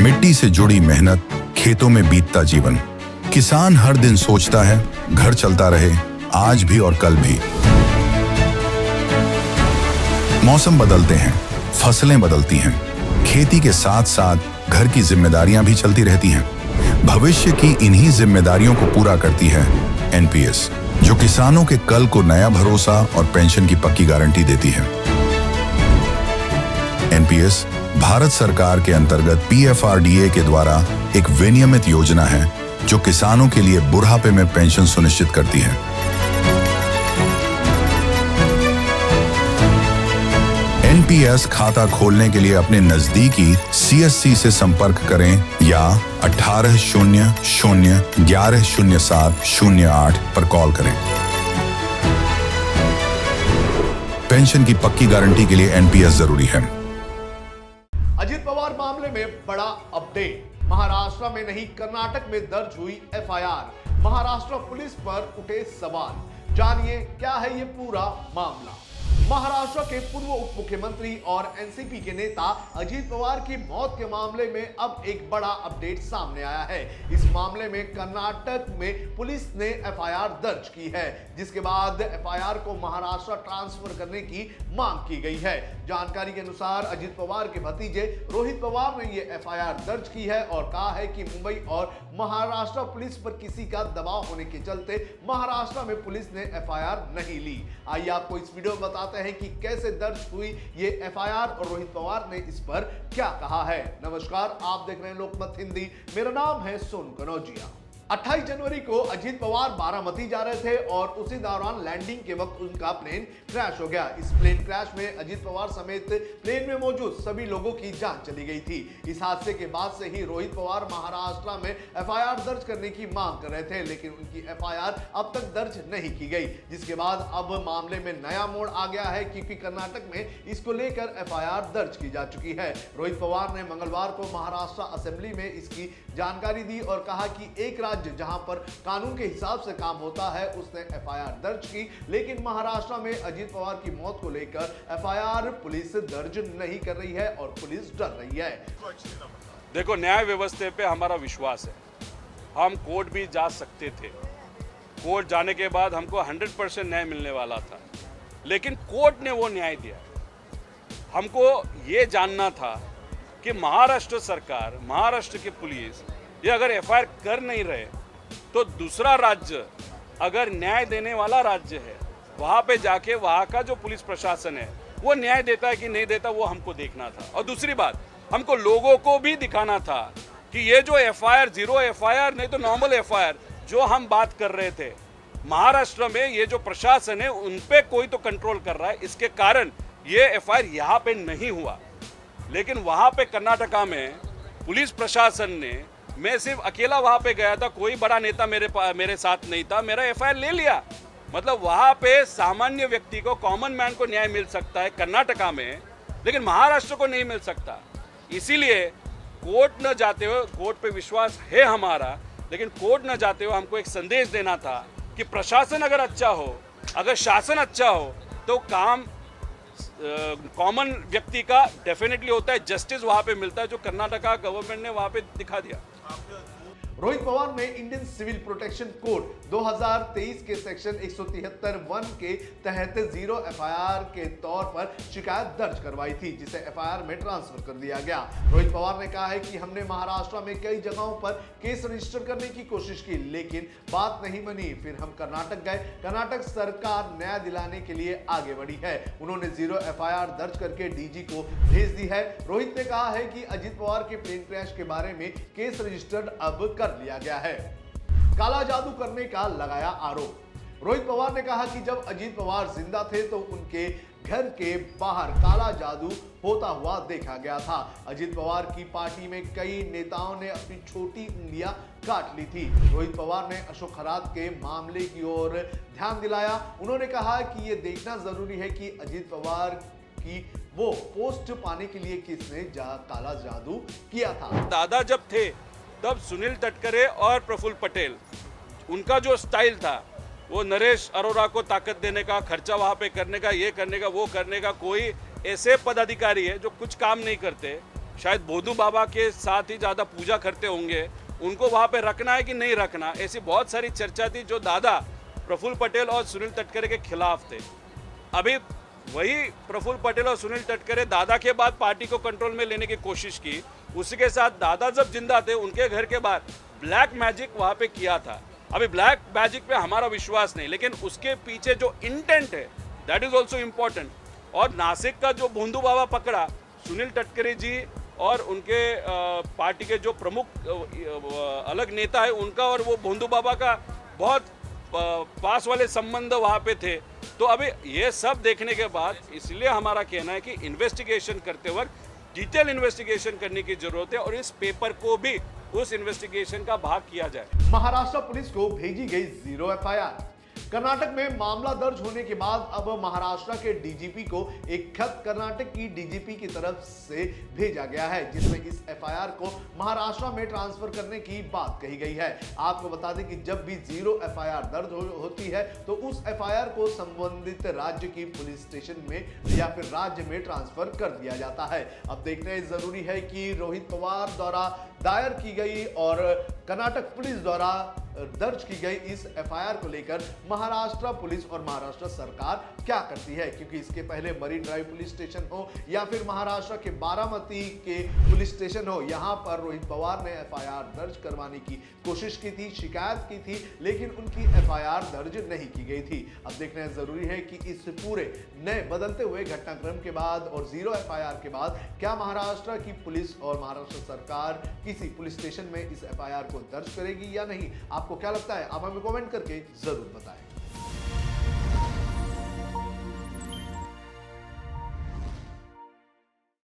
मिट्टी से जुड़ी मेहनत, खेतों में बीतता जीवन। किसान हर दिन सोचता है घर चलता रहे, आज भी और कल भी। मौसम बदलते हैं, फसलें बदलती हैं, खेती के साथ साथ घर की जिम्मेदारियां भी चलती रहती हैं। भविष्य की इन्हीं जिम्मेदारियों को पूरा करती है एनपीएस, जो किसानों के कल को नया भरोसा और पेंशन की पक्की गारंटी देती है। एनपीएस भारत सरकार के अंतर्गत पीएफआरडीए के द्वारा एक विनियमित योजना है जो किसानों के लिए बुढ़ापे में पेंशन सुनिश्चित करती है। एनपीएस खाता खोलने के लिए अपने नजदीकी सीएससी से संपर्क करें या 1800-1107-08 पर कॉल करें। पेंशन की पक्की गारंटी के लिए एनपीएस जरूरी है। अजित पवार मामले में बड़ा अपडेट। महाराष्ट्र में नहीं, कर्नाटक में दर्ज हुई एफआईआर। महाराष्ट्र पुलिस पर उठे सवाल। जानिए क्या है ये पूरा मामला। महाराष्ट्र के पूर्व उप मुख्यमंत्री और एनसीपी के नेता अजित पवार की मौत के मामले में अब एक बड़ा अपडेट सामने आया है। इस मामले में कर्नाटक में पुलिस ने एफआईआर दर्ज की है, जिसके बाद एफआईआर को महाराष्ट्र ट्रांसफर करने की मांग की गई है। जानकारी के अनुसार अजित पवार के भतीजे रोहित पवार ने ये एफआईआर दर्ज की है और कहा है कि मुंबई और महाराष्ट्र पुलिस पर किसी का दबाव होने के चलते महाराष्ट्र में पुलिस ने एफआईआर नहीं ली। आइए आपको इस वीडियो में बताते हैं कि कैसे दर्ज हुई ये एफआईआर और रोहित पवार ने इस पर क्या कहा है। नमस्कार, आप देख रहे हैं लोकमत हिंदी। मेरा नाम है सोनू कनौजिया। 28 जनवरी को अजित पवार बारामती जा रहे थे और उसी दौरान लैंडिंग के वक्त उनका प्लेन क्रैश हो गया। इस प्लेन क्रैश में अजित पवार समेत प्लेन में मौजूद सभी लोगों की जान चली गई थी। इस हादसे के बाद से ही रोहित पवार महाराष्ट्र में एफआईआर दर्ज करने की मांग कर रहे थे, लेकिन उनकी एफआईआर अब तक दर्ज नहीं की गई, जिसके बाद अब मामले में नया मोड़ आ गया है, क्योंकि कर्नाटक में इसको लेकर एफआईआर दर्ज की जा चुकी है। रोहित पवार ने मंगलवार को महाराष्ट्र असेंबली में इसकी जानकारी दी और कहा कि एक राज्य जहां पर कानून के हिसाब से काम होता है उसने एफआईआर दर्ज की, लेकिन महाराष्ट्र में अजित पवार की मौत को लेकर एफआईआर पुलिस दर्ज नहीं कर रही है और पुलिस डर रही है। देखो, न्याय व्यवस्था पे हमारा विश्वास है। हम कोर्ट भी जा सकते थे, कोर्ट जाने के बाद हमको 100% न्याय मिलने वाला था, लेकिन कोर्ट ने वो न्याय दिया। हमको ये जानना था कि महाराष्ट्र सरकार, महाराष्ट्र की पुलिस ये अगर एफआईआर कर नहीं रहे तो दूसरा राज्य अगर न्याय देने वाला राज्य है, वहाँ पे जाके वहाँ का जो पुलिस प्रशासन है वो न्याय देता है कि नहीं देता, वो हमको देखना था। और दूसरी बात, हमको लोगों को भी दिखाना था कि ये जो एफआईआर, जीरो एफआईआर नहीं तो नॉर्मल एफआईआर जो हम बात कर रहे थे, महाराष्ट्र में ये जो प्रशासन है उन पे कोई तो कंट्रोल कर रहा है, इसके कारण ये एफआईआर यहाँ पे नहीं हुआ। लेकिन वहाँ पे कर्नाटका में पुलिस प्रशासन ने, मैं सिर्फ अकेला वहाँ पे गया था, कोई बड़ा नेता मेरे साथ नहीं था, मेरा एफआईआर ले लिया। मतलब वहाँ पे सामान्य व्यक्ति को, कॉमन मैन को न्याय मिल सकता है कर्नाटका में, लेकिन महाराष्ट्र को नहीं मिल सकता। इसीलिए कोर्ट न जाते हुए, कोर्ट पे विश्वास है हमारा, लेकिन कोर्ट न जाते हुए हमको एक संदेश देना था कि प्रशासन अगर अच्छा हो, अगर शासन अच्छा हो तो काम कॉमन व्यक्ति का डेफिनेटली होता है, जस्टिस वहां पे मिलता है, जो कर्नाटका गवर्नमेंट ने वहां पे दिखा दिया। रोहित पवार ने इंडियन सिविल प्रोटेक्शन कोड 2023 के सेक्शन 173(1) के तहत जीरो एफआईआर के तौर पर शिकायत दर्ज करवाई थी, जिसे एफआईआर में ट्रांसफर कर दिया गया। रोहित पवार ने कहा है कि हमने महाराष्ट्र में कई जगहों पर केस रजिस्टर करने की कोशिश की, लेकिन बात नहीं बनी। फिर हम कर्नाटक गए, कर्नाटक सरकार न्याय दिलाने के लिए आगे बढ़ी है। उन्होंने जीरो एफआईआर दर्ज करके डीजी को भेज दी है। रोहित ने कहा है कि अजित पवार के प्लेन क्रैश के बारे में केस रजिस्टर्ड अब कर लिया गया है। काला जादू करने का लगाया आरोप। रोहित पवार ने कहा कि जब अजित पवार जिंदा थे तो उनके घर के बाहर काला जादू होता हुआ देखा गया था। अजित पवार की पार्टी में कई नेताओं ने अपनी छोटी उंगलियां काट ली थी। रोहित पवार ने अशोक खरात के मामले की ओर ध्यान दिलाया। उन्होंने कहा कि यह देखना जरूरी है कि अजित पवार की वो पोस्ट पाने के लिए किसने काला जादू किया था। दादा जब थे तब सुनील तटकरे और प्रफुल्ल पटेल, उनका जो स्टाइल था वो नरेश अरोरा को ताकत देने का, खर्चा वहाँ पे करने का, ये करने का, वो करने का। कोई ऐसे पदाधिकारी है जो कुछ काम नहीं करते, शायद बोधू बाबा के साथ ही ज़्यादा पूजा करते होंगे, उनको वहाँ पे रखना है कि नहीं रखना, ऐसी बहुत सारी चर्चा थी जो दादा प्रफुल्ल पटेल और सुनील तटकरे के खिलाफ थे। अभी वही प्रफुल्ल पटेल और सुनील तटकरे दादा के बाद पार्टी को कंट्रोल में लेने की कोशिश की। उसी के साथ दादा जब जिंदा थे उनके घर के बाहर ब्लैक मैजिक वहाँ पे किया था। अभी ब्लैक मैजिक पे हमारा विश्वास नहीं, लेकिन उसके पीछे जो इंटेंट है दैट इज ऑल्सो इम्पोर्टेंट। और नासिक का जो भोंदू बाबा पकड़ा, सुनील तटकरे जी और उनके पार्टी के जो प्रमुख अलग नेता है उनका और वो भोंदू बाबा का बहुत पास वाले संबंध वहाँ पे थे। तो अभी ये सब देखने के बाद इसलिए हमारा कहना है कि इन्वेस्टिगेशन करते वक्त डिटेल इन्वेस्टिगेशन करने की जरूरत है और इस पेपर को भी उस इन्वेस्टिगेशन का भाग किया जाए। महाराष्ट्र पुलिस को भेजी गई 0 एफआईआर। कर्नाटक में मामला दर्ज होने के बाद अब महाराष्ट्र के डीजीपी को एक खत कर्नाटक की डीजीपी की तरफ से भेजा गया है, जिसमें इस एफआईआर को महाराष्ट्र में ट्रांसफर करने की बात कही गई है। आपको बता दें कि जब भी 0 एफआईआर दर्ज होती है तो उस एफआईआर को संबंधित राज्य की पुलिस स्टेशन में या फिर राज्य में ट्रांसफर कर दिया जाता है। अब देखना जरूरी है कि रोहित पवार द्वारा दायर की गई और कर्नाटक पुलिस द्वारा दर्ज की गई इस एफआईआर को लेकर महाराष्ट्र पुलिस और महाराष्ट्र सरकार क्या करती है, क्योंकि इसके पहले मरीन ड्राइव पुलिस स्टेशन हो या फिर महाराष्ट्र के बारामती के पुलिस स्टेशन हो, यहां पर रोहित पवार ने एफआईआर दर्ज करवाने की कोशिश की थी, शिकायत की थी, लेकिन उनकी एफआईआर दर्ज नहीं की गई थी। अब देखना जरूरी है कि इस पूरे नए बदलते हुए घटनाक्रम के बाद और 0 एफआईआर के बाद क्या महाराष्ट्र की पुलिस और महाराष्ट्र सरकार किसी पुलिस स्टेशन में इस एफआईआर को दर्ज करेगी या नहीं। आपको क्या लगता है, आप हमें कमेंट करके जरूर बताएं।